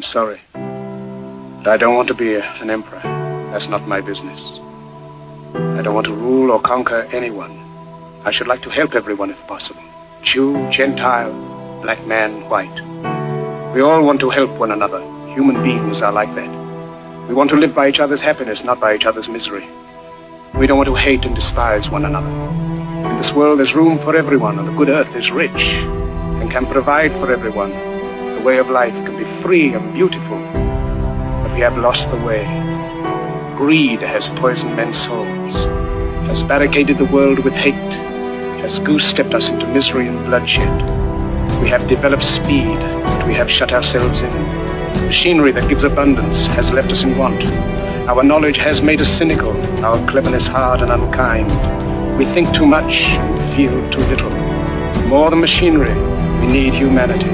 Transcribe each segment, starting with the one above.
I'm sorry. But I don't want to be an emperor. That's not my business. I don't want to rule or conquer anyone. I should like to help everyone if possible. Jew, Gentile, black man, white. We all want to help one another. Human beings are like that. We want to live by each other's happiness, not by each other's misery. We don't want to hate and despise one another. In this world there's room for everyone, and the good earth is rich and can provide for everyone. The way of life can be free and beautiful, but we have lost the way. Greed has poisoned men's souls, has barricaded the world with hate, has goose-stepped us into misery and bloodshed. We have developed speed, but we have shut ourselves in. Machinery that gives abundance has left us in want. Our knowledge has made us cynical, our cleverness hard and unkind. We think too much and feel too little. More than machinery, we need humanity.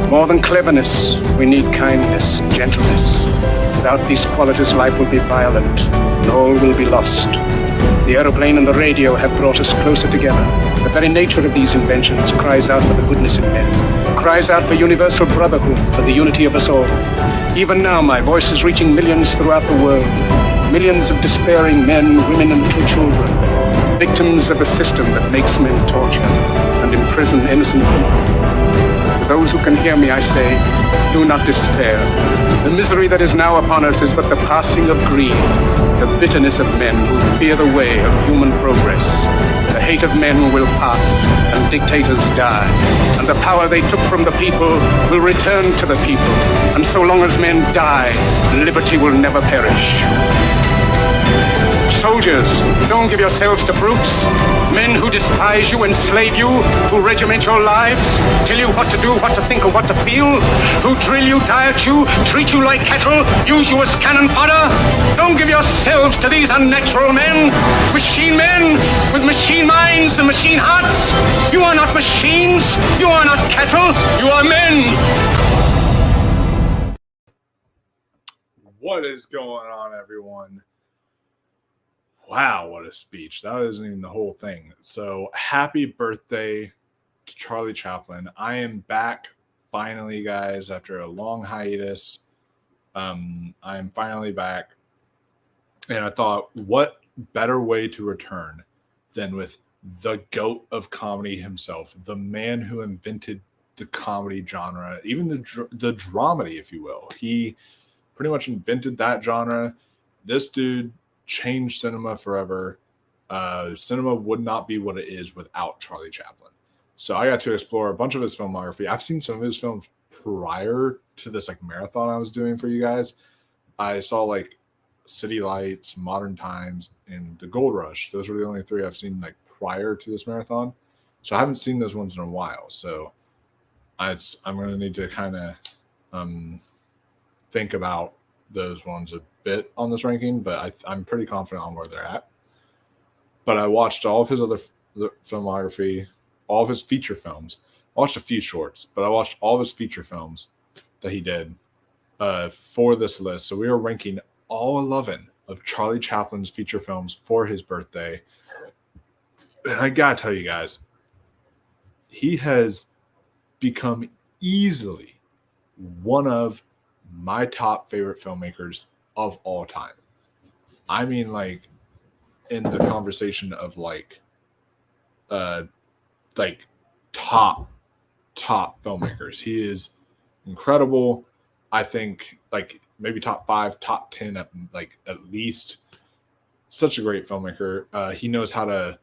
More than cleverness, we need kindness and gentleness. Without these qualities, life will be violent, and all will be lost. The aeroplane and the radio have brought us closer together. The very nature of these inventions cries out for the goodness in men, cries out for universal brotherhood, for the unity of us all. Even now, my voice is reaching millions throughout the world. Millions of despairing men, women, and little children, victims of a system that makes men torture and imprison innocent people. To those who can hear me, I say, do not despair. The misery that is now upon us is but the passing of greed, the bitterness of men who fear the way of human progress. The hate of men will pass, and dictators die, and the power they took from the people will return to the people. And so long as men die, liberty will never perish. Soldiers, don't give yourselves to brutes, men who despise you, enslave you, who regiment your lives, tell you what to do, what to think, or what to feel, who drill you, diet you, treat you like cattle, use you as cannon fodder. Don't give yourselves to these unnatural men with machine minds and machine hearts. You are not machines, you are not cattle, you are men. What is going on, everyone? Wow, what a speech. That isn't even the whole thing. So happy birthday to Charlie Chaplin. I am back finally, guys, after a long hiatus. I am finally back. And I thought, what better way to return than with the GOAT of comedy himself, the man who invented the comedy genre, even the dramedy, if you will. He pretty much invented that genre. This dude changed cinema forever. Cinema would not be what it is without Charlie Chaplin. So I got to explore a bunch of his filmography. I've seen some of his films prior to this marathon I was doing for you guys. I saw City Lights, Modern Times, and The Gold Rush. Those were the only three I've seen prior to this marathon. So I haven't seen those ones in a while. So I'm going to need to kind of think about those ones a bit on this ranking, but I'm pretty confident on where they're at. But I watched all of his other filmography, all of his feature films. I watched a few shorts, but I watched all of his feature films that he did for this list. So we are ranking all 11 of Charlie Chaplin's feature films for his birthday. And I gotta tell you guys, he has become easily one of my top favorite filmmakers of all time. I mean, in the conversation of top filmmakers, he is incredible. I think maybe top 5, top 10 at least. Such a great filmmaker. He knows how to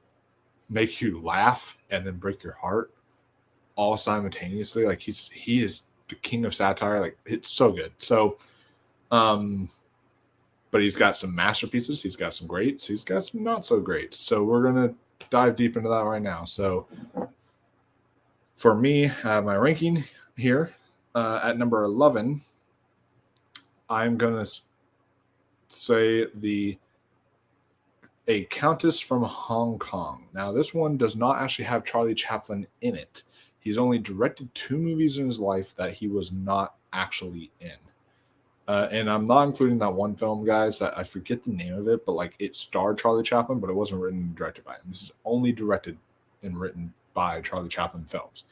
make you laugh and then break your heart all simultaneously. He is the king of satire. It's so good. So but he's got some masterpieces, he's got some greats, he's got some not so great. So we're gonna dive deep into that right now. So for me, my ranking here at number 11, I'm gonna say A Countess from Hong Kong. Now this one does not actually have Charlie Chaplin in it. He's only directed 2 movies in his life that he was not actually in. And I'm not including that one film, guys, that I forget the name of it, but it starred Charlie Chaplin, but it wasn't written and directed by him. This is only directed and written by Charlie Chaplin films.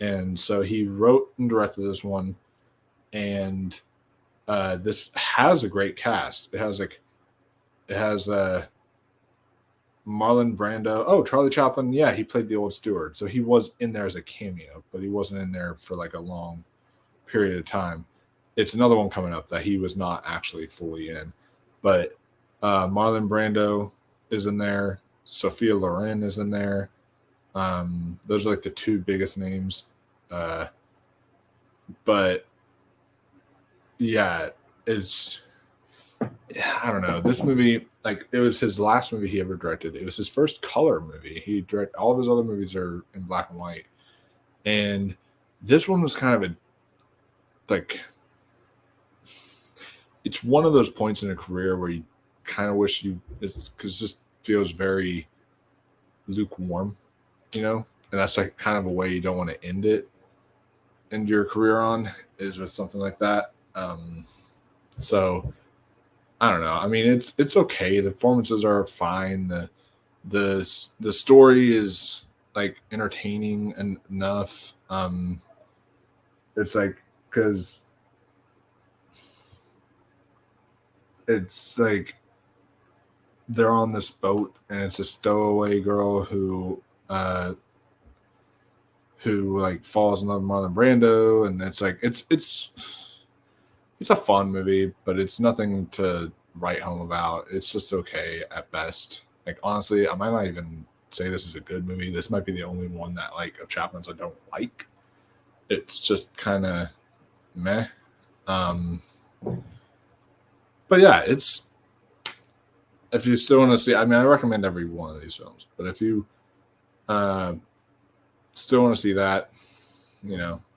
And so he wrote and directed this one. And this has a great cast. It has Marlon Brando. Oh, Charlie Chaplin. Yeah, he played the old steward, so he was in there as a cameo, but he wasn't in there for like a long period of time. It's another one coming up that he was not actually fully in, but Marlon Brando is in there. Sophia Loren is in there. Those are like the two biggest names. But yeah, it's I don't know. This movie, like, it was his last movie he ever directed. It was his first color movie. He directed all of his other movies are in black and white, and this one was kind of a like. It's one of those points in a career where you kind of wish because it just feels very lukewarm, and that's like kind of a way you don't want to end your career on is with something like that. So I don't know. I mean, it's okay. The performances are fine. The story is like entertaining enough. It's like because it's like they're on this boat and it's a stowaway girl who like falls in love with Marlon Brando, and it's like it's a fun movie, but it's nothing to write home about. It's just okay at best. Like, honestly, I might not even say this is a good movie. This might be the only one that like of Chaplin's I don't like. It's just kind of meh. But yeah, it's if you still want to see. I mean, I recommend every one of these films. But if you still want to see that,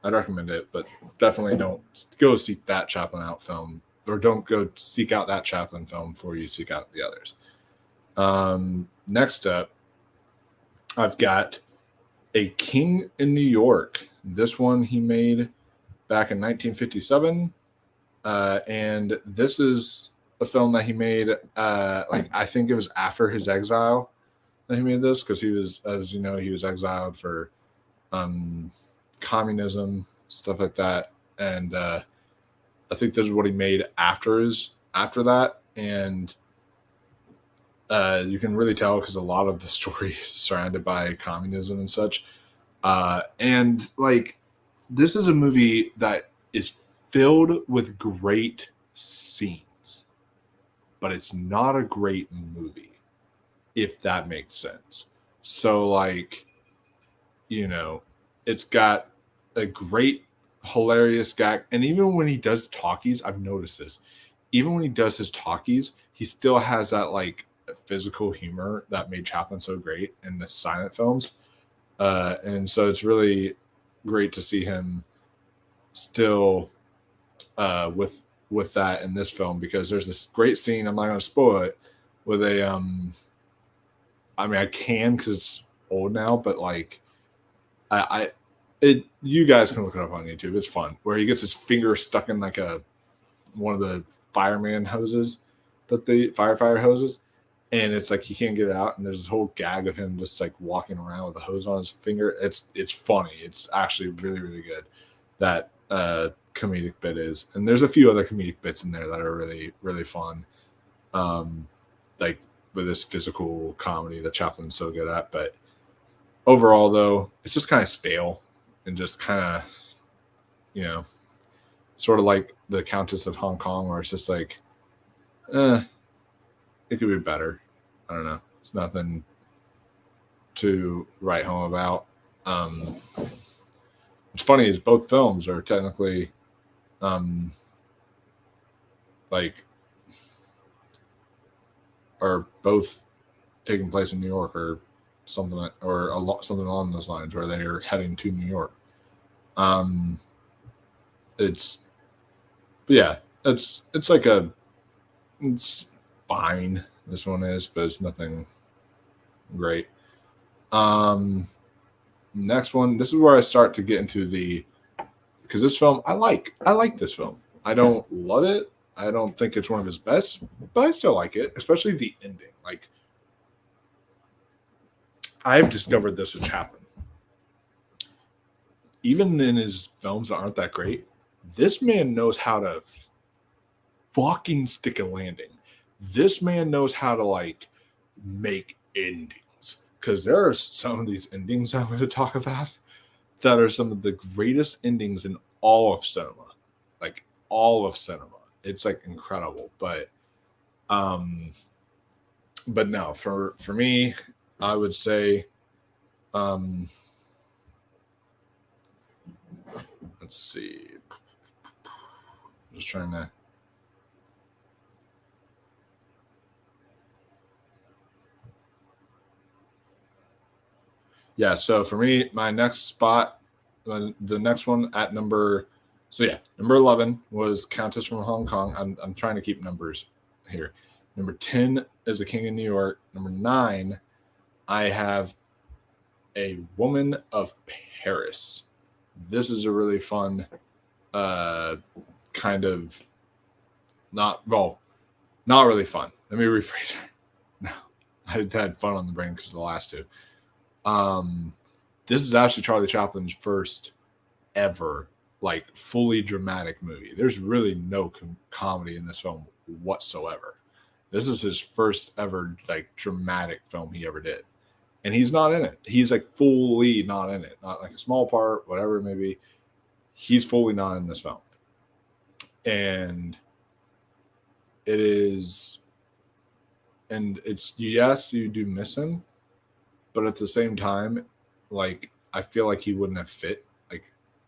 I'd recommend it. But definitely don't go seek that Chaplin out film, or don't go seek out that Chaplin film before you seek out the others. Next up, I've got A King in New York. This one he made back in 1957. And this is a film that he made, I think it was after his exile that he made this, because he was, as you know, he was exiled for communism, stuff like that. And I think this is what he made after that. And you can really tell because a lot of the story is surrounded by communism and such. And like, this is a movie that is filled with great scenes, but it's not a great movie, if that makes sense. So like, it's got a great, hilarious gag. And even when he does talkies, I've noticed this. Even when he does his talkies, he still has that like physical humor that made Chaplin so great in the silent films. And so it's really great to see him still with that in this film, because there's this great scene, I'm not going to spoil it, with a I mean, I can because it's old now, but like you guys can look it up on YouTube. It's fun, where he gets his finger stuck in like one of the fireman hoses, that the firefighter hoses, and it's like he can't get it out, and there's this whole gag of him just like walking around with a hose on his finger. It's funny. It's actually really, really good. That comedic bit is, and there's a few other comedic bits in there that are really, really fun. Like with this physical comedy that Chaplin's so good at. But overall, though, it's just kind of stale and just kind of, sort of like the Countess of Hong Kong, where it's just like, it could be better. I don't know. It's nothing to write home about. What's funny is both films are technically, are both taking place in New York, or something, something along those lines, where they are heading to New York. It's fine. This one is, but it's nothing great. Next one. This is where I start to get into because this film, I like this film. I don't love it. I don't think it's one of his best, but I still like it, especially the ending. Like, I've discovered this with Chaplin. Even in his films that aren't that great, this man knows how to fucking stick a landing. This man knows how to like make endings, because there are some of these endings I'm going to talk about that are some of the greatest endings in all of cinema, like all of cinema. It's like incredible, but no, for me, I would say, let's see, I'm just trying to. Yeah, so for me, my next spot, the next one at number 11 was Countess from Hong Kong. I'm trying to keep numbers here. Number 10 is The King of New York. Number 9, I have A Woman of Paris. This is a really fun kind of not really fun. Let me rephrase it. No, I had fun on the brain because of the last two. This is actually Charlie Chaplin's first ever like fully dramatic movie. There's really no comedy in this film whatsoever. This is his first ever like dramatic film he ever did, and he's not in it. He's like fully not in it, not like a small part, whatever it may be. He's fully not in this film, and it is, and it's, yes, you do miss him, but at the same time, like, I feel like he wouldn't have fit like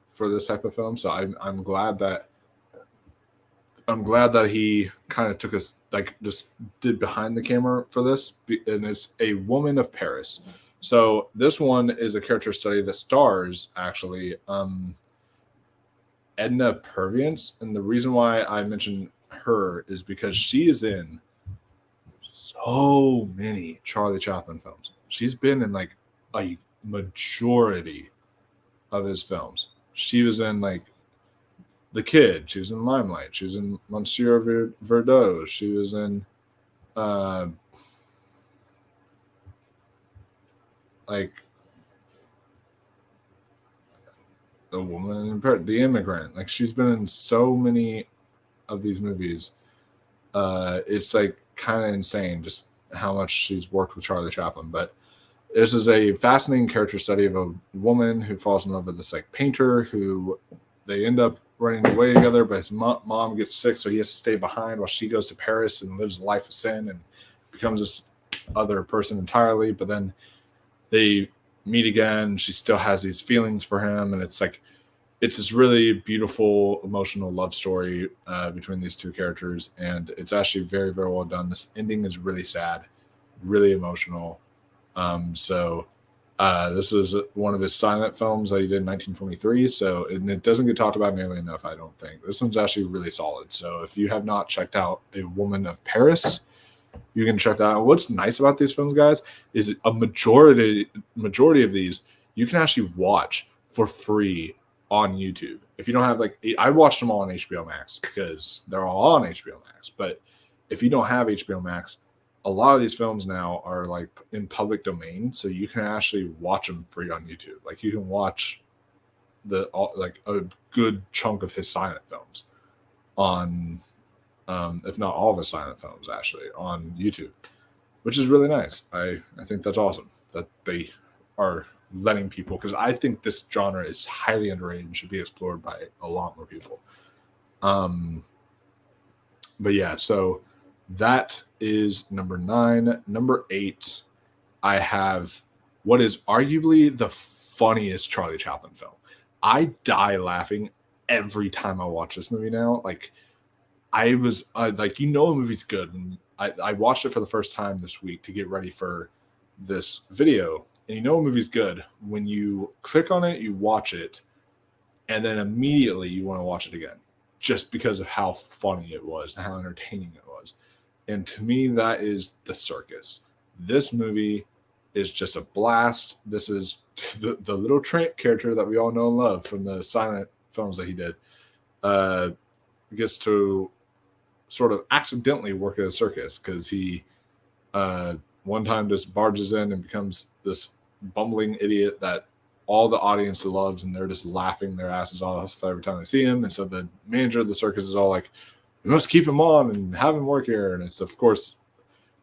for this type of film. So I'm glad that he kind of took us like just did behind the camera for this, and it's A Woman of Paris. So this one is a character study that stars actually Edna Purviance, and the reason why I mentioned her is because she is in so many Charlie Chaplin films. She's been in like a majority of his films. She was in like The Kid. She was in Limelight. She was in Monsieur Verdot. She was in like A Woman in Paris, The Immigrant. Like, she's been in so many of these movies. It's like kind of insane just how much she's worked with Charlie Chaplin. But this is a fascinating character study of a woman who falls in love with this like painter who they end up running away together, but his mom gets sick, so he has to stay behind while she goes to Paris and lives a life of sin and becomes this other person entirely. But then they meet again. She still has these feelings for him, and it's like it's this really beautiful, emotional love story between these two characters, and it's actually very, very well done. This ending is really sad, really emotional. This was one of his silent films that he did in 1923. So it doesn't get talked about nearly enough, I don't think. This one's actually really solid. So if you have not checked out A Woman of Paris, you can check that out. What's nice about these films, guys, is a majority of these you can actually watch for free on YouTube. If you don't have I watched them all on HBO Max because they're all on HBO Max. But if you don't have HBO Max, a lot of these films now are like in public domain, so you can actually watch them free on YouTube. Like, you can watch a good chunk of his silent films on, if not all of his silent films, actually on YouTube, which is really nice. I think that's awesome that they are letting people, because I think this genre is highly underrated and should be explored by a lot more people. But yeah, so that is number 9. Number 8, I have what is arguably the funniest Charlie Chaplin film. I die laughing every time I watch this movie now. Like, I was like, a movie's good. And I watched it for the first time this week to get ready for this video. And a movie's good when you click on it, you watch it, and then immediately you want to watch it again, just because of how funny it was and how entertaining it was. And to me, that is The Circus. This movie is just a blast. This is the little Trent character that we all know and love from the silent films that he did. Gets to sort of accidentally work at a circus because he one time just barges in and becomes this bumbling idiot that all the audience loves, and they're just laughing their asses off every time they see him. And so the manager of the circus is all like, we must keep him on and have him work here. And it's, of course,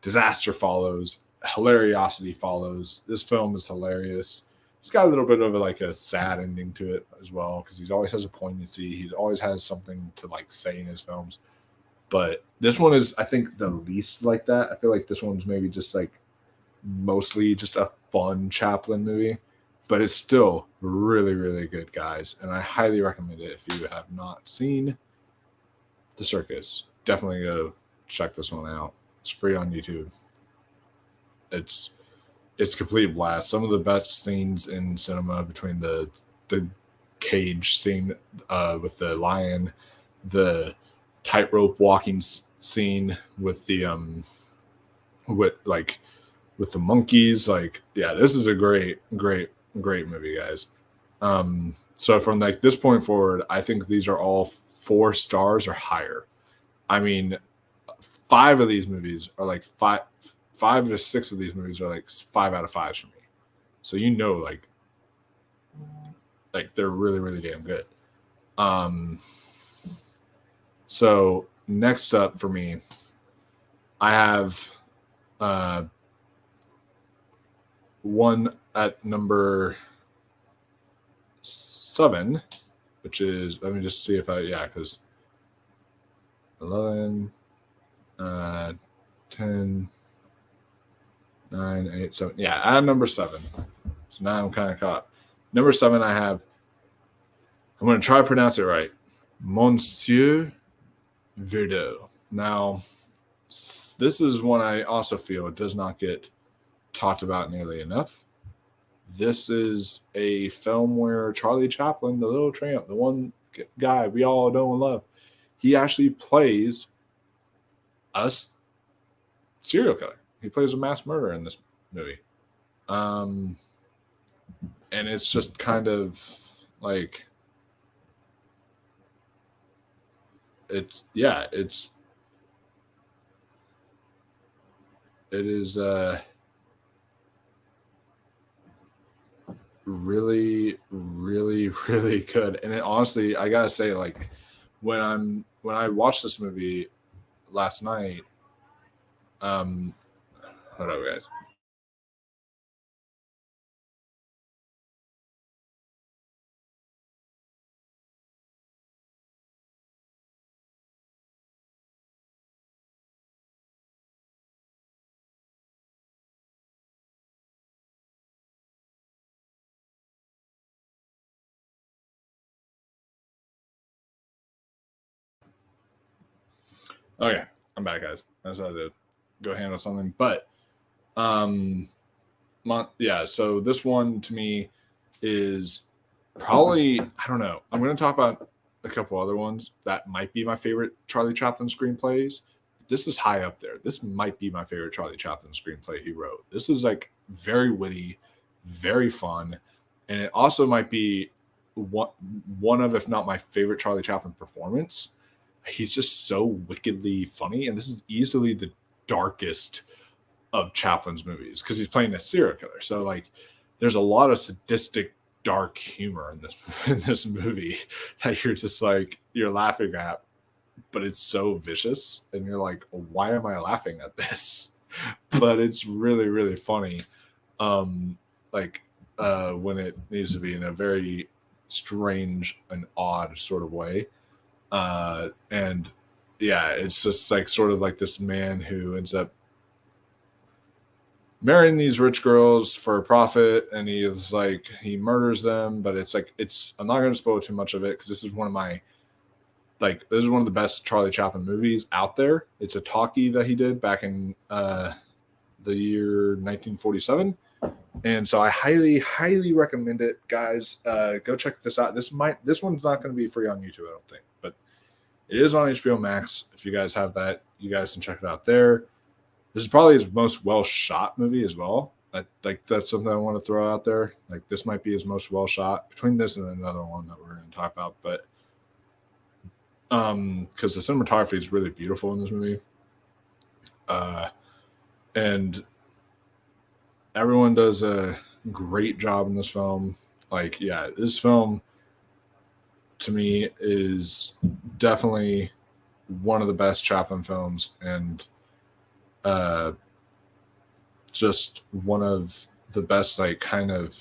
disaster follows, hilariosity follows. This film is hilarious. It's got a little bit of a sad ending to it as well, because he always has a poignancy. He always has something to say in his films. But this one is, I think, the least like that. I feel like this one's maybe just mostly just a fun Chaplin movie, but it's still really, really good, guys. And I highly recommend it if you have not seen The Circus. Definitely go check this one out. It's free on YouTube. It's complete blast. Some of the best scenes in cinema, between the cage scene with the lion, the tightrope walking scene with the with the monkeys. This is a great movie, guys. So from this point forward, I think these are all 4 stars or higher. I mean, 5 of these movies are 5 to 6 of these movies are 5 out of 5 for me. So they're really, really damn good. So next up for me, I have one at number 7, which is, let me just see if because 11, 10, 9, 8, 7. Yeah, I have number 7. So now I'm kind of caught. Number 7, I have, I'm going to try to pronounce it right, Monsieur Verdeau. Now, this is one I also feel does not get talked about nearly enough. This is a film where Charlie Chaplin, the little tramp, the one guy we all know and love, he actually plays a serial killer. He plays a mass murderer in this movie. And it's just kind of it is really, really, really good. And it, honestly, I gotta say, when I watched this movie last night, hold on, guys. Okay, I'm back, guys. I just had to go handle something, but so this one to me is probably, I don't know. I'm going to talk about a couple other ones that might be my favorite Charlie Chaplin screenplays. This is high up there. This might be my favorite Charlie Chaplin screenplay he wrote. This is very witty, very fun, and it also might be one of, if not my favorite Charlie Chaplin performance. He's just so wickedly funny, and this is easily the darkest of Chaplin's movies because he's playing a serial killer. So there's a lot of sadistic, dark humor in this movie that you're just you're laughing at, but it's so vicious, and you're like, why am I laughing at this? But it's really, really funny. When it needs to be in a very strange and odd sort of way. And yeah, it's just sort of this man who ends up marrying these rich girls for a profit, and he murders them, but it's I'm not going to spoil too much of it because this is one of my this is one of the best Charlie Chaplin movies out there. It's a talkie that he did back in the year 1947. And so I highly, highly recommend it, guys. Go check this out. This one's not going to be free on YouTube, I don't think, but it is on HBO Max. If you guys have that, you guys can check it out there. This is probably his most well shot movie as well. That's something I want to throw out there. This might be his most well shot, between this and another one that we're going to talk about. But because the cinematography is really beautiful in this movie, and everyone does a great job in this film. This film to me is definitely one of the best Chaplin films, and just one of the best, like, kind of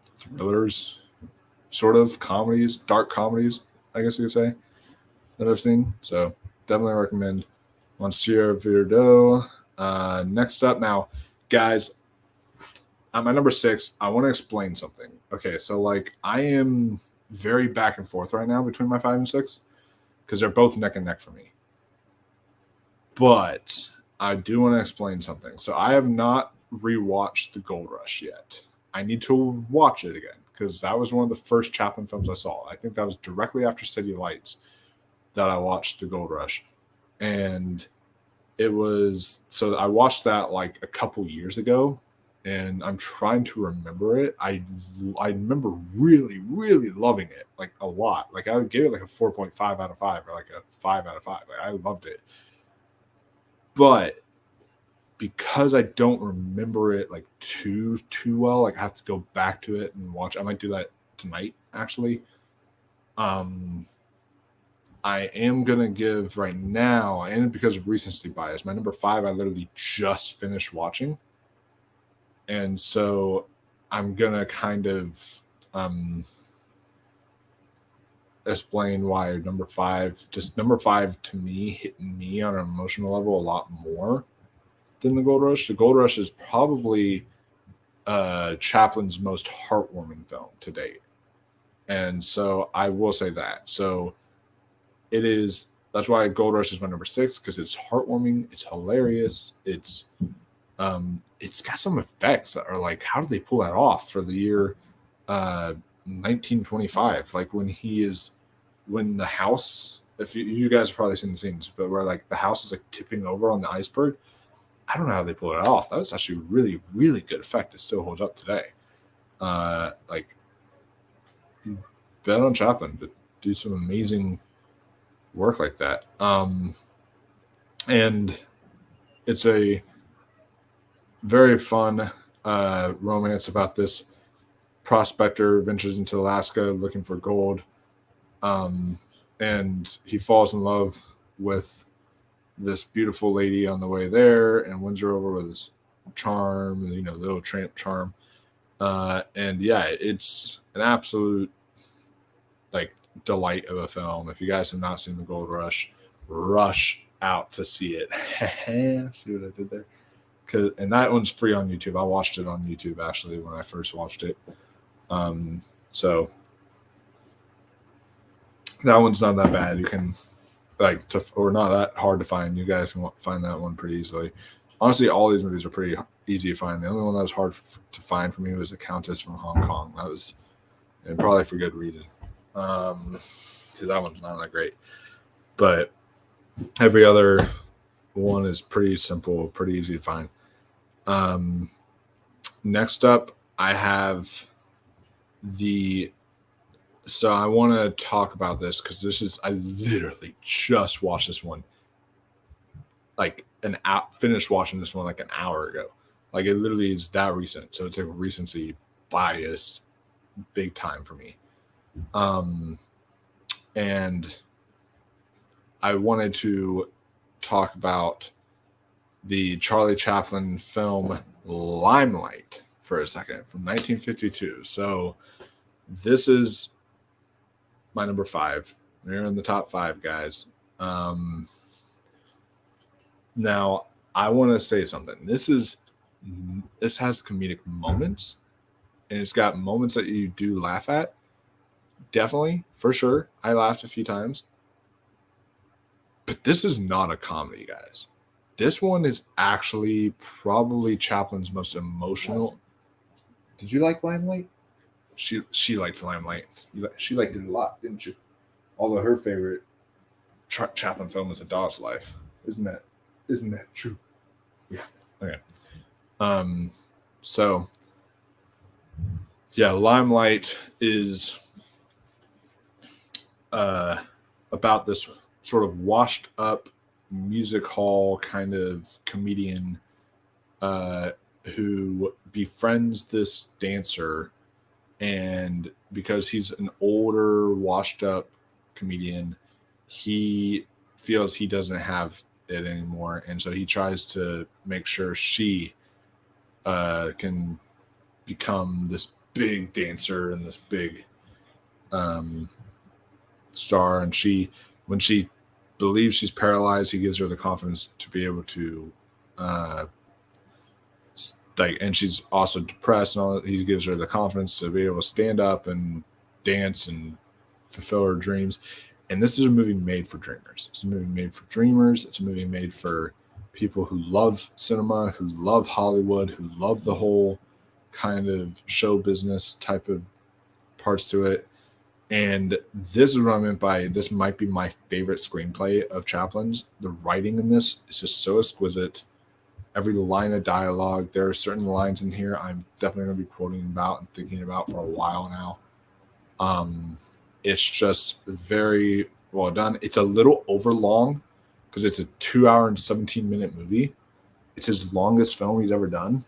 thrillers, sort of comedies, dark comedies, I guess you could say, that I've seen. So definitely recommend Monsieur Virdo. Next up now, guys, at my number 6, I want to explain something. Okay, so like I am very back and forth right now between my 5 and 6 because they're both neck and neck for me. But I do want to explain something. So I have not rewatched The Gold Rush yet. I need to watch it again because that was one of the first Chaplin films I saw. I think that was directly after City Lights that I watched The Gold Rush. And it was, so I watched that like a couple years ago, and I'm trying to remember it. I remember really, really loving it, like a lot. Like I would give it like a 4.5 out of 5 or like a 5 out of 5. Like I loved it. But because I don't remember it like too well, like I have to go back to it and watch. I might do that tonight, actually. I am gonna give right now, and because of recency bias, my number 5 I literally just finished watching, and so I'm gonna kind of explain why number 5 to me hit me on an emotional level a lot more than The Gold Rush. The Gold Rush is probably Chaplin's most heartwarming film to date, and so I will say that. So it is. That's why Gold Rush is my number 6, because it's heartwarming, it's hilarious, it's got some effects that are like, how did they pull that off for the year 1925? Like when the house, if you guys have probably seen the scenes, but where like the house is like tipping over on the iceberg. I don't know how they pulled it off. That was actually really, really good effect. It still holds up today. Like bet on Chaplin to do some amazing work like that. And it's a very fun romance about this prospector ventures into Alaska looking for gold, and he falls in love with this beautiful lady on the way there and wins her over with his charm, the little tramp charm. And yeah, it's an absolute like delight of a film. If you guys have not seen The Gold Rush, rush out to see it. See what I did there? And that one's free on YouTube. I watched it on YouTube actually when I first watched it. So that one's not that bad. You can or not that hard to find. You guys can find that one pretty easily. Honestly, all these movies are pretty easy to find. The only one that was hard to find for me was The Countess from Hong Kong. That was, and probably for good reason, because that one's not that great. But every other one is pretty simple, pretty easy to find. Next up, I have so I want to talk about this because I literally just watched this one like finished watching this one like an hour ago. Like it literally is that recent. So it's a recency bias big time for me. And I wanted to talk about the Charlie Chaplin film Limelight for a second from 1952. So this is my number 5. We're in the top 5, guys. Now I want to say something. This has comedic moments, and it's got moments that you do laugh at. Definitely, for sure. I laughed a few times. But this is not a comedy, guys. This one is actually probably Chaplin's most emotional. Did you like Limelight? She liked Limelight. She liked it a lot, didn't you? Although her favorite Chaplin film is A Dog's Life. Isn't that true? Yeah. Okay. So yeah, Limelight is about this sort of washed up music hall kind of comedian who befriends this dancer, and because he's an older washed up comedian, he feels he doesn't have it anymore, and so he tries to make sure she can become this big dancer and this big star. And when she believes she's paralyzed, he gives her the confidence to be able to and she's also depressed and all that. He gives her the confidence to be able to stand up and dance and fulfill her dreams. And this is a movie made for dreamers. It's a movie made for dreamers. It's a movie made for people who love cinema, who love Hollywood, who love the whole kind of show business type of parts to it. And this is what I meant by this might be my favorite screenplay of Chaplin's. The writing in this is just so exquisite. Every line of dialogue, there are certain lines in here I'm definitely going to be quoting about and thinking about for a while now. It's just very well done. It's a little over long because it's a 2 hour and 17-minute movie. It's his longest film he's ever done.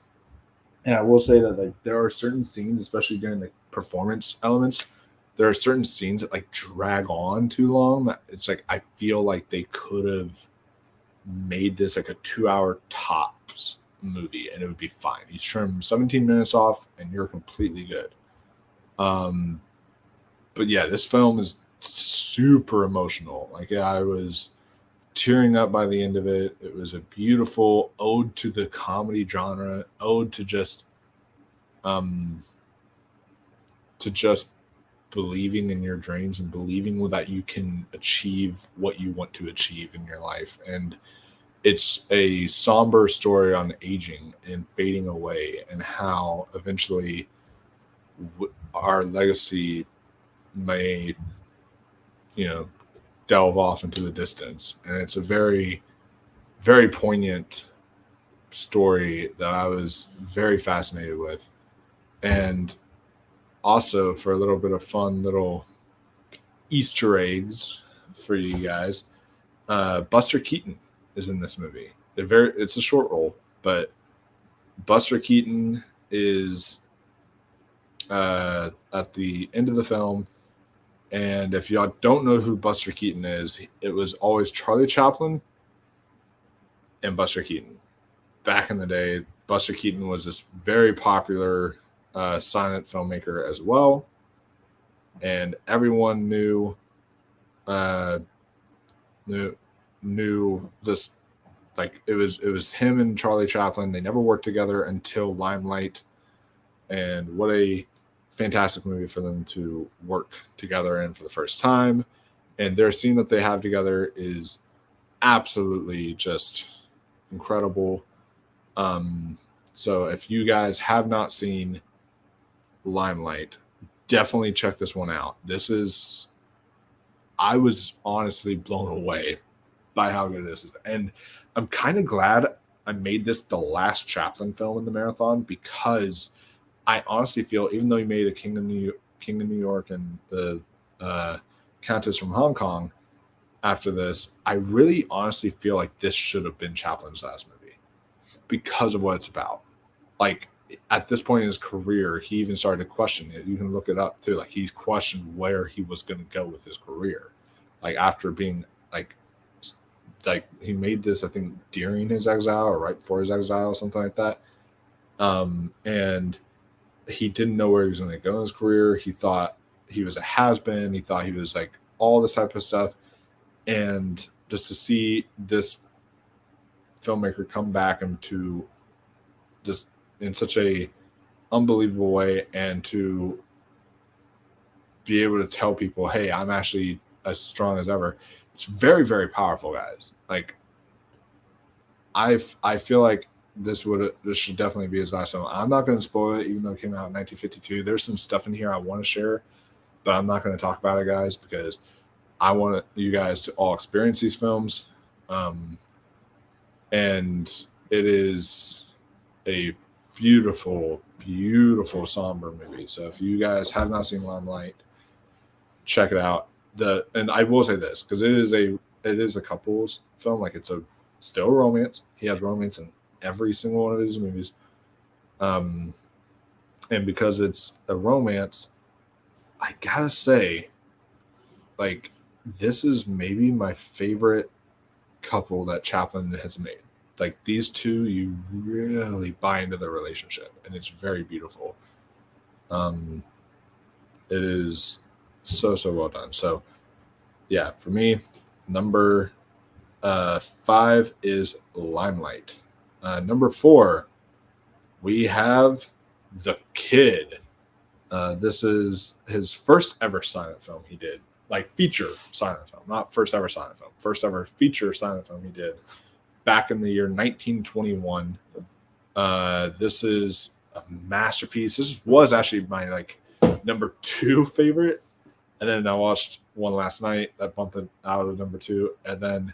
And I will say that like there are certain scenes, especially during the performance elements, there are certain scenes that like drag on too long. It's like I feel like they could have made this like a 2 hour tops movie and it would be fine. You trim 17 minutes off and you're completely good. But yeah, this film is super emotional. Like I was tearing up by the end of it. It was a beautiful ode to the comedy genre, ode to just believing in your dreams and believing that you can achieve what you want to achieve in your life. And it's a somber story on aging and fading away and how eventually our legacy may, delve off into the distance. And it's a very, very poignant story that I was very fascinated with. And also, for a little bit of fun little Easter eggs for you guys, Buster Keaton is in this movie. It's a short role, but Buster Keaton is at the end of the film. And if y'all don't know who Buster Keaton is, it was always Charlie Chaplin and Buster Keaton. Back in the day, Buster Keaton was this very popular silent filmmaker as well. And everyone knew this, like it was him and Charlie Chaplin. They never worked together until Limelight. And what a fantastic movie for them to work together in for the first time. And their scene that they have together is absolutely just incredible. So if you guys have not seen Limelight, definitely check this one out. I was honestly blown away by how good this is. And I'm kind of glad I made this the last Chaplin film in the marathon, because I honestly feel, even though he made a King of New York and the Countess from Hong Kong after this, I really honestly feel like this should have been Chaplin's last movie because of what it's about. Like at this point in his career, he even started to question it. You can look it up too. Like he's questioned where he was going to go with his career. Like after being like he made this, I think, during his exile or right before his exile, something like that. And he didn't know where he was going to go in his career. He thought he was a has-been. He thought he was like all this type of stuff. And just to see this filmmaker come back and to just in such a unbelievable way, and to be able to tell people, hey, I'm actually as strong as ever. It's very, very powerful, guys. Like I feel like this should definitely be his last film. I'm not going to spoil it, even though it came out in 1952. There's some stuff in here I want to share, but I'm not going to talk about it, guys, because I want you guys to all experience these films. And it is a beautiful, beautiful, somber movie. So if you guys have not seen Limelight, check it out. And I will say this, because it is a couples film. Like it's still a romance. He has romance in every single one of his movies. And because it's a romance, I gotta say, like, this is maybe my favorite couple that Chaplin has made. Like these two, you really buy into their relationship, and it's very beautiful. It is so well done. So yeah, for me, number 5 is Limelight. Number 4, we have The Kid. This is his first ever silent film he did, like feature silent film, not first ever silent film, first ever feature silent film he did back in the year 1921. This is a masterpiece. This was actually my like number 2 favorite, and then I watched one last night that bumped it out of number 2, and then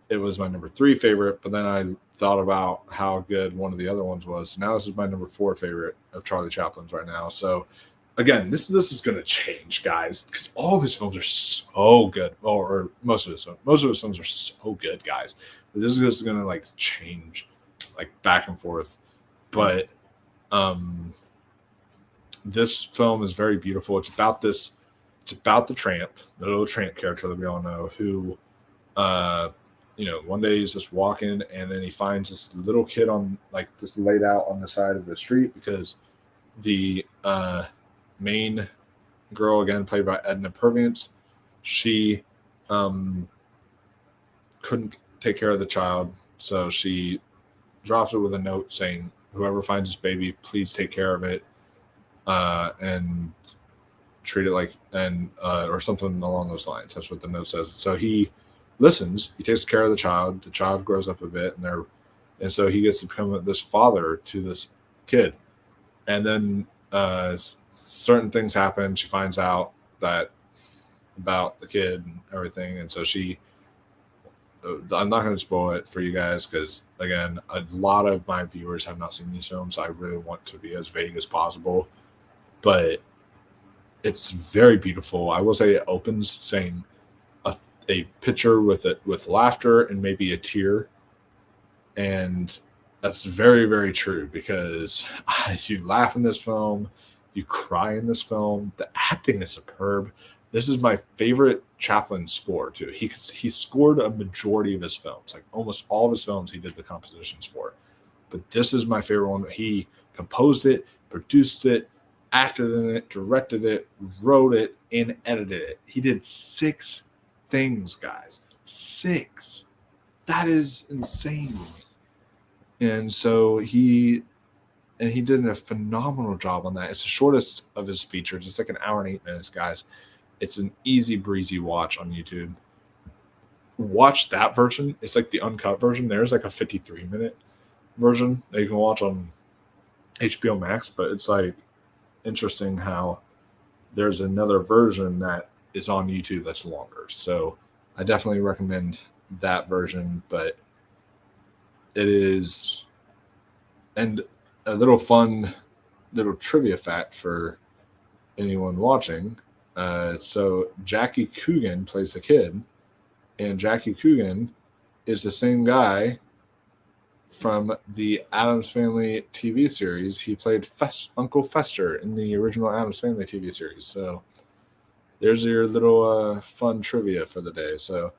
it was my number 3 favorite. But then I thought about how good one of the other ones was. So now this is my number 4 favorite of Charlie Chaplin's right now. So again, this is going to change, guys, because all of his films are so good, or most of his films are so good, guys. But this is going to like change, like back and forth. But this film is very beautiful. It's about the tramp, the little tramp character that we all know, who one day he's just walking, and then he finds this little kid on like just laid out on the side of the street, because the main girl, again played by Edna Purviance, she couldn't take care of the child, so she drops it with a note saying, whoever finds this baby, please take care of it, and treat it like, and or something along those lines. That's what the note says. So he listens, he takes care of the child grows up a bit, and so he gets to become this father to this kid. And then certain things happen. She finds out that about the kid and everything, and so I'm not going to spoil it for you guys, because again, a lot of my viewers have not seen these films, so I really want to be as vague as possible. But it's very beautiful. I will say it opens saying a picture with laughter and maybe a tear, and that's very, very true, because you laugh in this film, you cry in this film. The acting is superb. This is my favorite Chaplin score too. He scored a majority of his films, like almost all of his films he did the compositions for. But this is my favorite one. He composed it, produced it, acted in it, directed it, wrote it, and edited it. He did 6 things, guys. 6. That is insane. And so he did a phenomenal job on that. It's the shortest of his features. It's like an hour and 8 minutes, guys. It's an easy breezy watch on YouTube. Watch that version. It's like the uncut version. There's like a 53-minute version that you can watch on HBO Max, but it's like interesting how there's another version that is on YouTube that's longer. So I definitely recommend that version, but it is, and a little fun little trivia fact for anyone watching. So Jackie Coogan plays the kid, and Jackie Coogan is the same guy from the Addams Family TV series. He played Uncle Fester in the original Addams Family TV series. So there's your little fun trivia for the day. So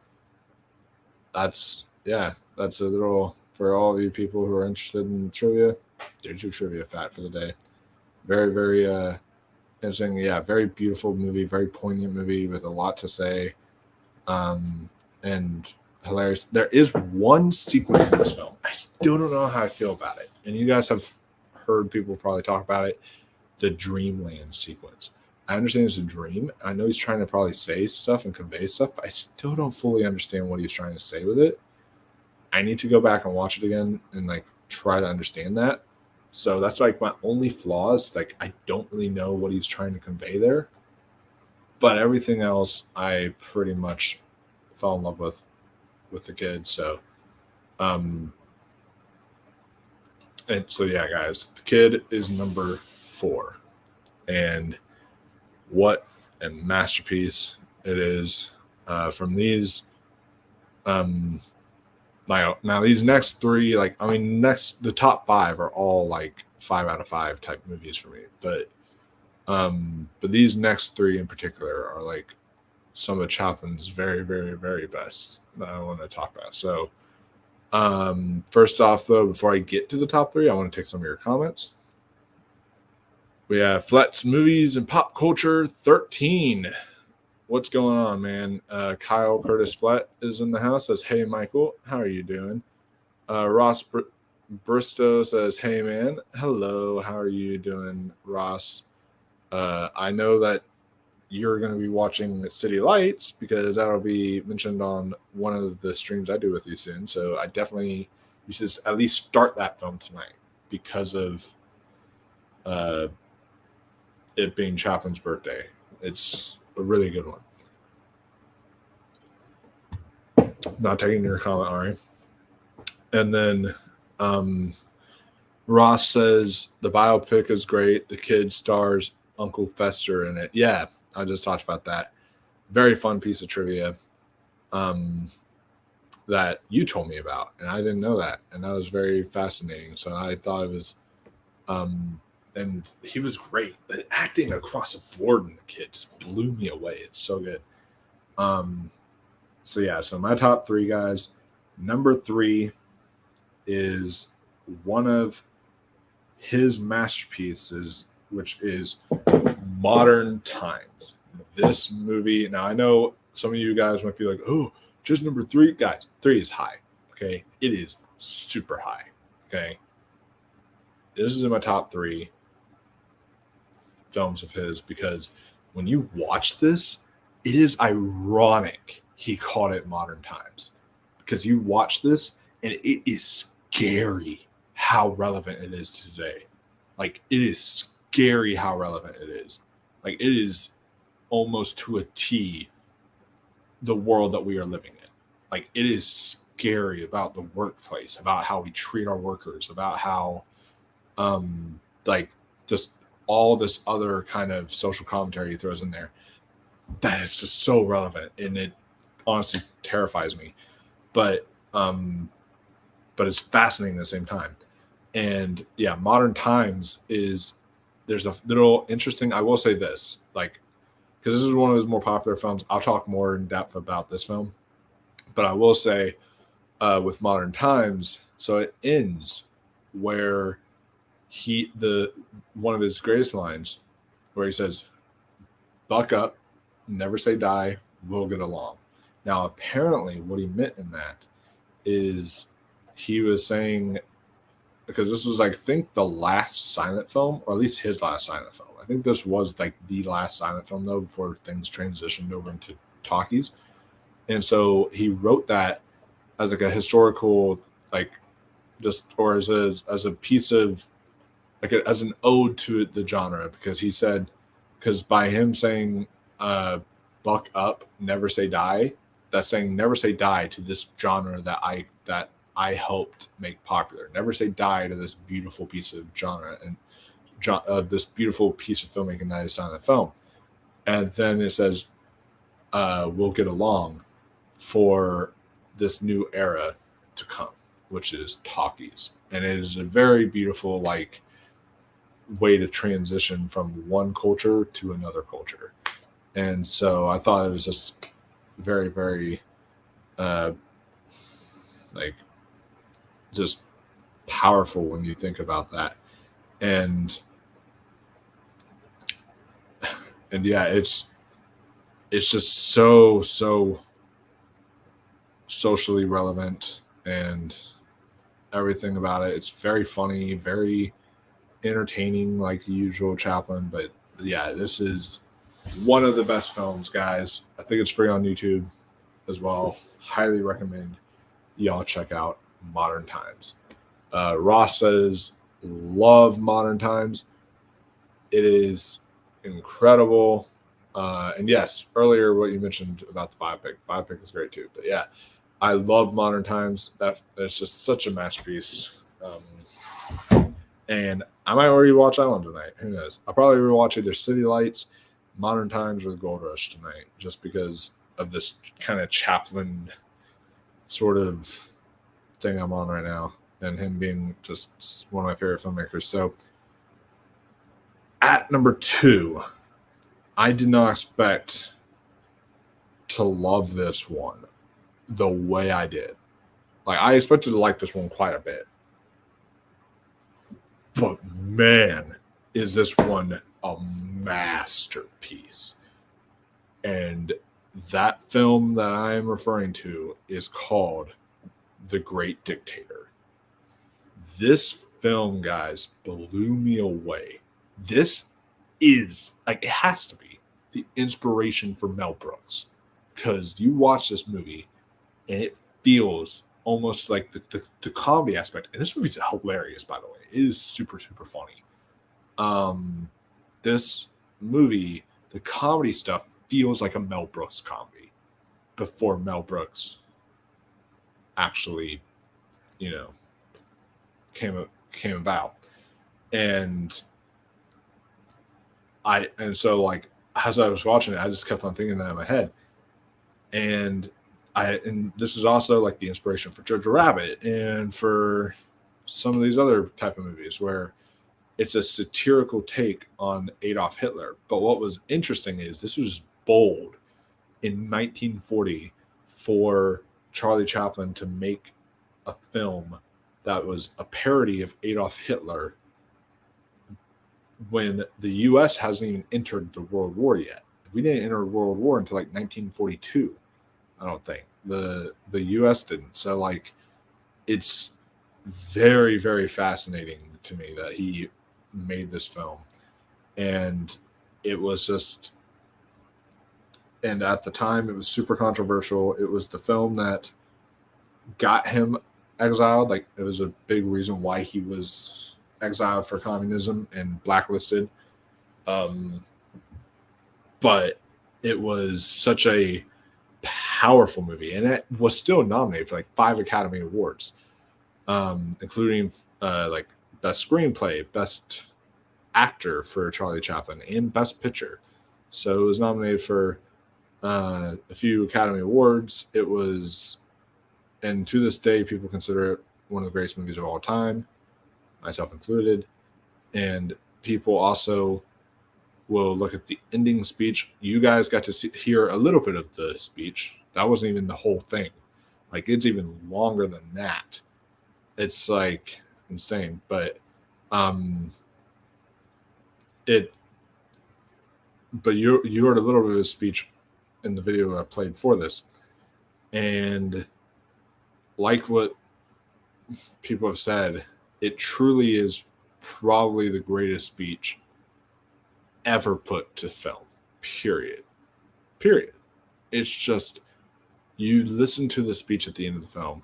that's a little, for all of you people who are interested in trivia, there's your trivia fact for the day. Very, very interesting. Yeah, very beautiful movie, very poignant movie with a lot to say, and hilarious. There is one sequence in this film. I still don't know how I feel about it, and you guys have heard people probably talk about it. The Dreamland sequence. I understand it's a dream. I know he's trying to probably say stuff and convey stuff, but I still don't fully understand what he's trying to say with it. I need to go back and watch it again and like try to understand that. So that's like my only flaws. Like I don't really know what he's trying to convey there, but everything else I pretty much fell in love with the kid. So, and so yeah, guys, the kid is number 4, and what a masterpiece it is. From these, now these next 3, the top 5 are all like 5 out of 5 type movies for me, but these next 3 in particular are like some of Chaplin's very, very, very best that I want to talk about. So, first off, though, before I get to the top 3, I want to take some of your comments. We have Flet's Movies and Pop Culture 13. What's going on, man? Kyle Curtis Flet is in the house. Says, hey, Michael, how are you doing? Ross Bristow says, hey, man. Hello, how are you doing, Ross? I know that you're going to be watching City Lights because that'll be mentioned on one of the streams I do with you soon. So you should at least start that film tonight because of it being Chaplin's birthday. It's a really good one. Not taking your comment, Ari. And then Ross says the biopic is great. The kid stars Uncle Fester in it. Yeah, I just talked about that. Very fun piece of trivia that you told me about, and I didn't know that, and that was very fascinating. So I thought it was, and he was great. The acting across the board in the kid just blew me away. It's so good. So yeah, so my top 3 guys. Number 3 is one of his masterpieces, which is Modern Times. This movie, now I know some of you guys might be like, oh, just number 3. Guys, 3 is high, okay? It is super high, okay? This is in my top 3 films of his because when you watch this, it is ironic he called it Modern Times because you watch this and it is scary how relevant it is to today. Like, it is scary how relevant it is. Like, it is almost to a T the world that we are living in. Like, it is scary about the workplace, about how we treat our workers, about how like just all this other kind of social commentary he throws in there that is just so relevant, and it honestly terrifies me, but it's fascinating at the same time. And yeah, Modern Times there's a little interesting, I will say this, like, because this is one of his more popular films. I'll talk more in depth about this film, but I will say with Modern Times, so it ends where one of his greatest lines where he says, buck up, never say die, we'll get along. Now, apparently what he meant in that is he was saying, because this was, I think, the last silent film, or at least his last silent film. I think this was like the last silent film, though, before things transitioned over into talkies. And so he wrote that as like a historical, like, just, or as a piece of, like, as an ode to the genre, because he said, because by him saying buck up, never say die, that's saying never say die to this genre that I helped make popular. Never say die to this beautiful piece of genre and this beautiful piece of filmmaking that is silent film. And then it says, we'll get along for this new era to come, which is talkies. And it is a very beautiful, like, way to transition from one culture to another culture. And so I thought it was just very, very, like, just powerful when you think about that. And yeah, it's just so socially relevant and everything about it. It's very funny, very entertaining, like the usual Chaplin. But yeah, this is one of the best films, guys. I think it's free on YouTube as well. Highly recommend y'all check out Modern Times. Ross says, love Modern Times. It is incredible. And yes, earlier what you mentioned about the biopic is great too. But yeah, I love Modern Times. It's just such a masterpiece. And I might already watch that one tonight. Who knows? I'll probably rewatch either City Lights, Modern Times, or The Gold Rush tonight, just because of this kind of Chaplin sort of thing I'm on right now, and him being just one of my favorite filmmakers. So at number 2, I did not expect to love this one the way I did. Like, I expected to like this one quite a bit. But man, is this one a masterpiece. And that film that I am referring to is called The Great Dictator. This film, guys, blew me away. This is, like, it has to be the inspiration for Mel Brooks. Because you watch this movie and it feels almost like the comedy aspect. And this movie's hilarious, by the way. It is super, super funny. This movie, the comedy stuff feels like a Mel Brooks comedy before Mel Brooks actually, came about. And so, like, as I was watching it, I just kept on thinking that in my head. And this is also like the inspiration for Jojo Rabbit and for some of these other type of movies where it's a satirical take on Adolf Hitler. But what was interesting is this was bold in 1940 for Charlie Chaplin to make a film that was a parody of Adolf Hitler when the U.S. hasn't even entered the World War yet. We didn't enter World War until like 1942. I don't think the U.S. didn't. So, like, it's very, very fascinating to me that he made this film. And it was just, and at the time it was super controversial. It was the film that got him exiled. Like, it was a big reason why he was exiled for communism and blacklisted. But it was such a powerful movie, and it was still nominated for like 5 Academy Awards, including like Best Screenplay, Best Actor for Charlie Chaplin, and Best Picture. So it was nominated for a few Academy Awards. It was, and to this day, people consider it one of the greatest movies of all time, myself included. And people also will look at the ending speech. You guys got to hear a little bit of the speech. That wasn't even the whole thing. Like, it's even longer than that. It's like insane. But you heard a little bit of his speech in the video I played for this. And like what people have said, it truly is probably the greatest speech ever put to film. Period. It's just, you listen to the speech at the end of the film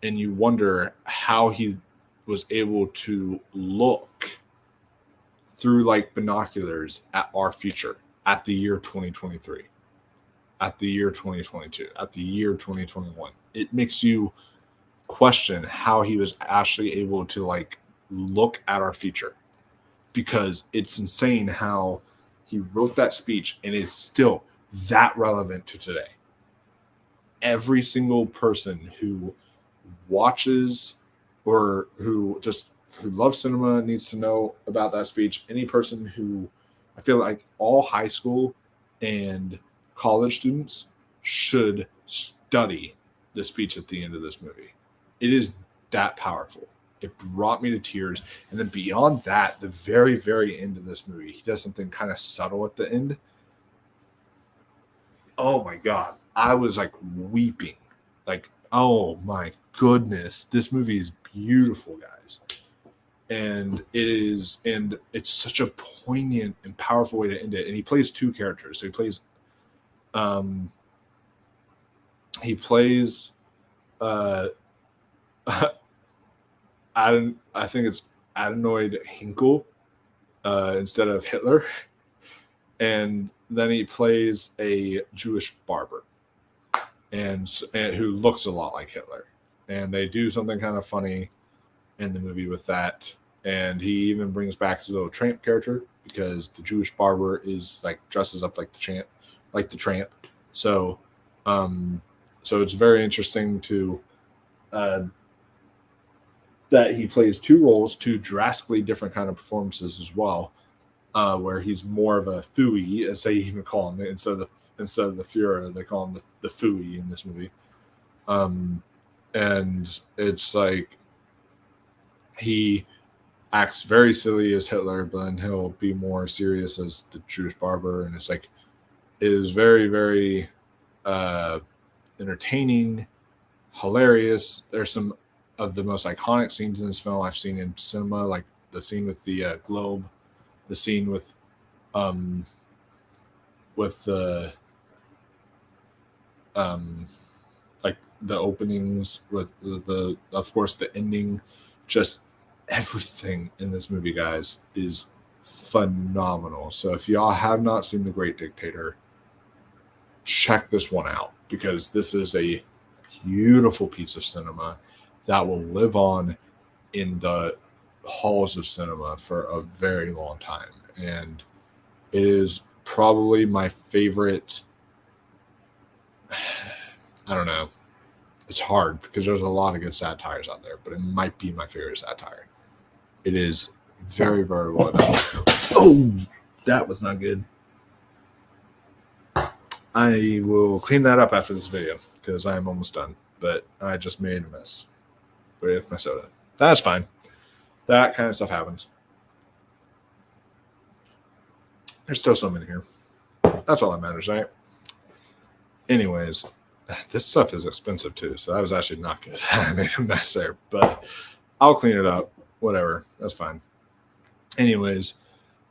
and you wonder how he was able to look through like binoculars at our future, at the year 2023, at the year 2022, at the year 2021. It makes you question how he was actually able to like look at our future, because it's insane how he wrote that speech and it's still that relevant to today. Every single person who watches or who loves cinema needs to know about that speech. Any person who, I feel like all high school and college students should study the speech at the end of this movie. It is that powerful. It brought me to tears. And then beyond that, the very, very end of this movie, he does something kind of subtle at the end. Oh my God. I was like weeping. Like, oh my goodness. This movie is beautiful, guys. And it's such a poignant and powerful way to end it. And he plays 2 characters. So he plays I think it's Adenoid Hinkle instead of Hitler. And then he plays a Jewish barber and who looks a lot like Hitler. And they do something kind of funny in the movie with that. And he even brings back his little tramp character, because the Jewish barber is like dresses up like the tramp. So it's very interesting to that he plays 2 roles, 2 drastically different kind of performances as well. where he's more of a Fooey, as they even call him. Instead of the Führer, they call him the Fooey in this movie. And it's like he acts very silly as Hitler, but then he'll be more serious as the Jewish barber, and it's like it is very, very entertaining, hilarious. There's some of the most iconic scenes in this film I've seen in cinema, like the scene with the globe, the scene with the like the openings, with the of course the ending. Just everything in this movie, guys, is phenomenal. So if y'all have not seen The Great Dictator, check this one out, because this is a beautiful piece of cinema that will live on in the halls of cinema for a very long time. And it is probably my favorite. I don't know. It's hard because there's a lot of good satires out there, but it might be my favorite satire. It is very, very well done. Oh, that was not good. I will clean that up after this video because I am almost done, but I just made a mess with my soda. That's fine. That kind of stuff happens. There's still some in here. That's all that matters, right? Anyways, this stuff is expensive too, so that was actually not good. I made a mess there, but I'll clean it up. Whatever, that's fine. Anyways,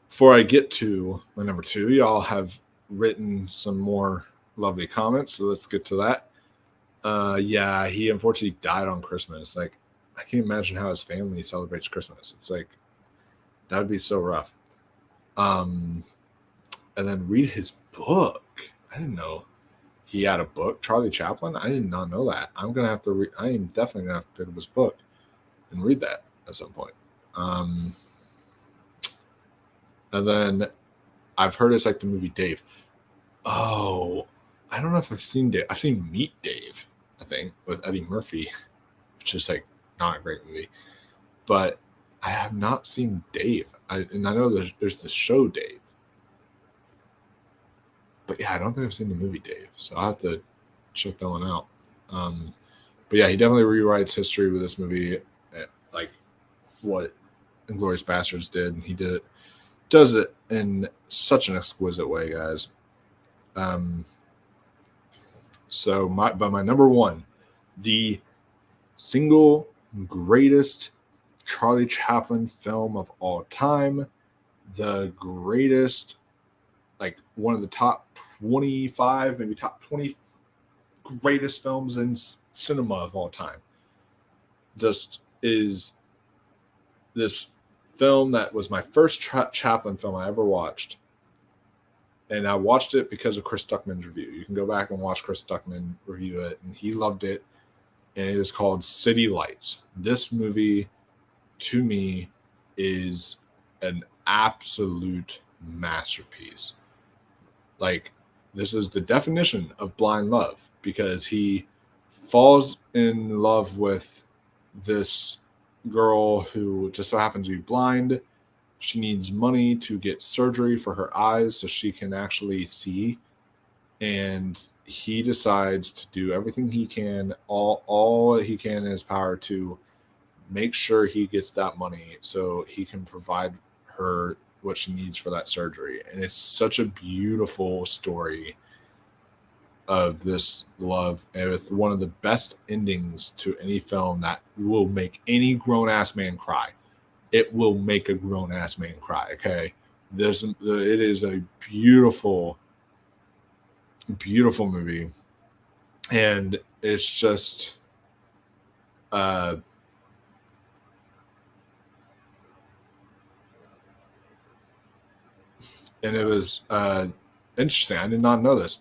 before I get to my number 2, y'all have written some more lovely comments, so let's get to that. Yeah, he unfortunately died on Christmas. Like, I can't imagine how his family celebrates Christmas. It's like, that would be so rough. And then read his book. I didn't know he had a book, Charlie Chaplin. I did not know that. I'm gonna have to read. I am definitely gonna have to pick up his book and read that at some point. And then I've heard it's like the movie Dave. Oh, I don't know if I've seen Dave. I've seen Meet Dave, I think, with Eddie Murphy, which is like not a great movie. But I have not seen Dave. And I know there's the show Dave. But yeah, I don't think I've seen the movie Dave. So I'll have to check that one out. But yeah, he definitely rewrites history with this movie, like what Inglourious Basterds did. And he does it in such an exquisite way, guys. So my number 1, the single greatest Charlie Chaplin film of all time, the greatest, like one of the top 25, maybe top 20 greatest films in cinema of all time, just is this film that was my first Chaplin film I ever watched. And I watched it because of Chris Stuckman's review. You can go back and watch Chris Stuckman review it, and he loved it. And it is called City Lights. This movie, to me, is an absolute masterpiece. Like, this is the definition of blind love, because he falls in love with this girl who just so happens to be blind. She needs money to get surgery for her eyes so she can actually see. And he decides to do everything he can, all that he can in his power, to make sure he gets that money so he can provide her what she needs for that surgery. And it's such a beautiful story of this love, and with one of the best endings to any film that will make any grown-ass man cry. It will make a grown-ass man cry, okay? It is a beautiful, beautiful movie. And it's just and it was interesting. I did not know this.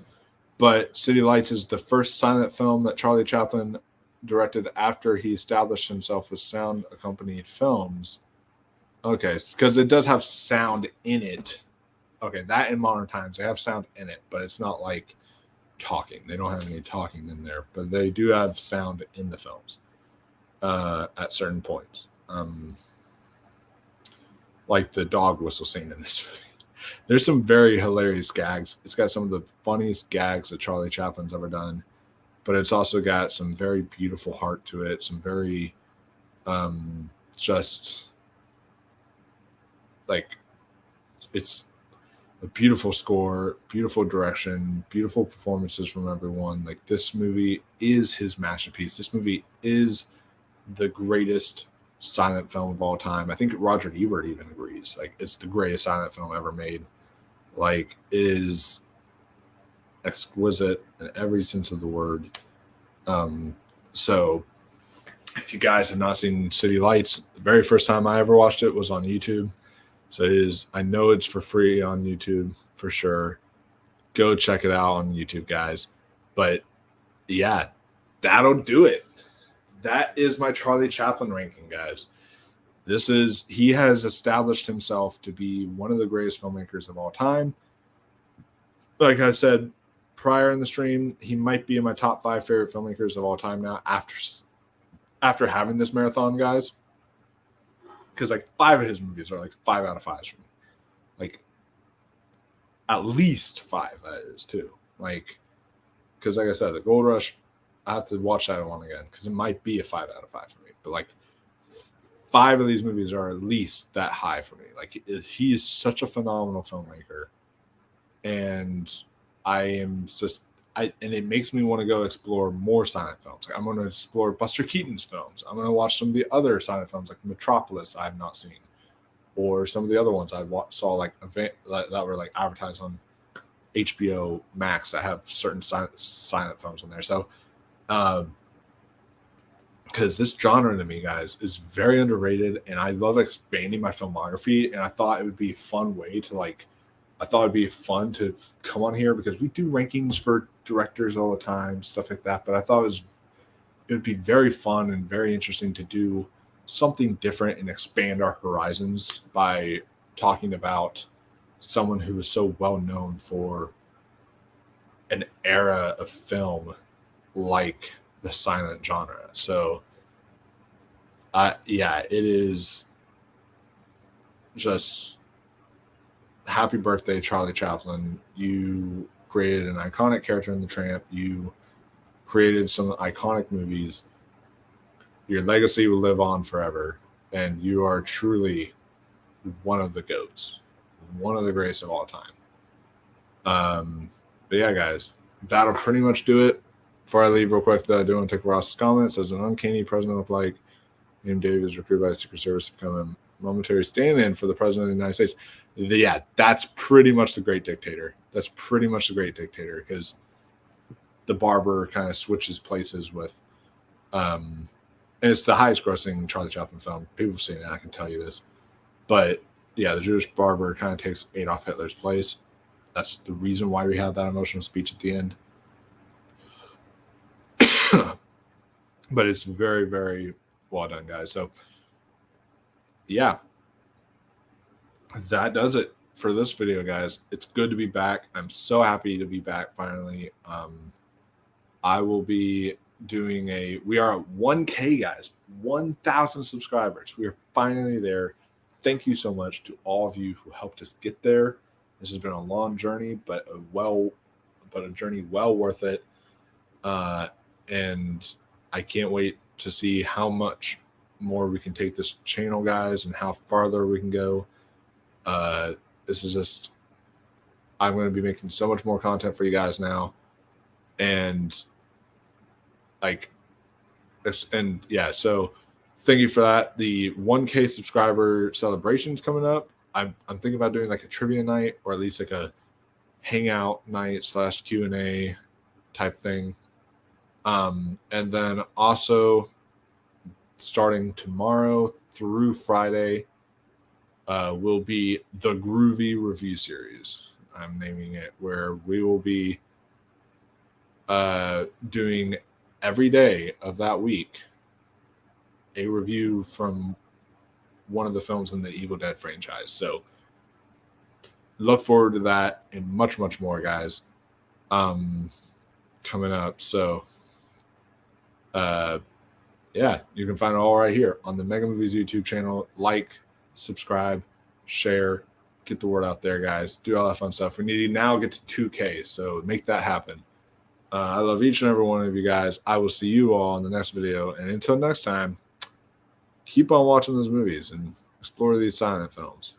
But City Lights is the first silent film that Charlie Chaplin directed after he established himself with sound-accompanied films. Okay, because it does have sound in it. Okay, that in modern times, they have sound in it, but it's not like talking. They don't have any talking in there, but they do have sound in the films at certain points. like the dog whistle scene in this movie. There's some very hilarious gags. It's got some of the funniest gags that Charlie Chaplin's ever done, but it's also got some very beautiful heart to it. Some very just like it's a beautiful score, beautiful direction, beautiful performances from everyone. Like this movie is his masterpiece. This movie is the greatest silent film of all time. I think Roger Ebert even agrees. Like it's the greatest silent film ever made. Like it is exquisite in every sense of the word. So if you guys have not seen City Lights, the very first time I ever watched it was on YouTube. So it is, I know it's for free on YouTube for sure. Go check it out on YouTube, guys. But yeah, that'll do it. That is my Charlie Chaplin ranking, guys. He has established himself to be one of the greatest filmmakers of all time. Like I said prior in the stream, he might be in my top 5 favorite filmmakers of all time now after having this marathon, guys. Because like 5 of his movies are like 5 out of 5s for me. Like at least 5, that is too. Like, because like I said, the Gold Rush, I have to watch that one again because it might be a 5 out of 5 for me. But like 5 of these movies are at least that high for me. Like he is such a phenomenal filmmaker, and and it makes me want to go explore more silent films. Like I'm going to explore Buster Keaton's films. I'm going to watch some of the other silent films like Metropolis I have not seen, or some of the other ones I saw like that were like advertised on HBO Max that have certain silent films in there. So, because this genre to me, guys, is very underrated, and I love expanding my filmography. And I thought it would be a fun way to I thought it'd be fun to come on here because we do rankings for directors all the time, stuff like that. But I thought it would be very fun and very interesting to do something different and expand our horizons by talking about someone who is so well known for an era of film like the silent genre. So, yeah, it is just happy birthday, Charlie Chaplin. You created an iconic character in The Tramp. You created some iconic movies. Your legacy will live on forever, and you are truly one of the GOATs, one of the greatest of all time. But yeah, guys, that'll pretty much do it. Before I leave real quick, though, I do want to take Ross's comments. As an uncanny president look like named Dave is recruited by the Secret Service to become a momentary stand-in for the president of the United States. Yeah, that's pretty much the Great Dictator. That's pretty much the Great Dictator because the barber kind of switches places with, and it's the highest grossing Charlie Chaplin film. People have seen it, I can tell you this. But yeah, the Jewish barber kind of takes Adolf Hitler's place. That's the reason why we have that emotional speech at the end. But it's very, very well done, guys. So yeah, that does it for this video, guys. It's good to be back. I'm so happy to be back finally. I will be doing we are at 1K, guys, 1,000 subscribers. We are finally there. Thank you so much to all of you who helped us get there. This has been a long journey, but a journey well worth it. And I can't wait to see how much more we can take this channel, guys, and how farther we can go. This is just, I'm going to be making so much more content for you guys now. And yeah, so thank you for that. The 1K subscriber celebration's coming up. I'm thinking about doing like a trivia night or at least like a hangout night / Q&A type thing. And then also starting tomorrow through Friday will be the Groovy Review Series. I'm naming it, where we will be doing every day of that week a review from one of the films in the Evil Dead franchise. So look forward to that and much, much more, guys, coming up. So yeah, you can find it all right here on the Mega Movies YouTube channel. Like, subscribe, share, get the word out there, guys. Do all that fun stuff. We need to now get to 2K, so make that happen. I love each and every one of you guys. I will see you all in the next video. And until next time, keep on watching those movies and explore these silent films.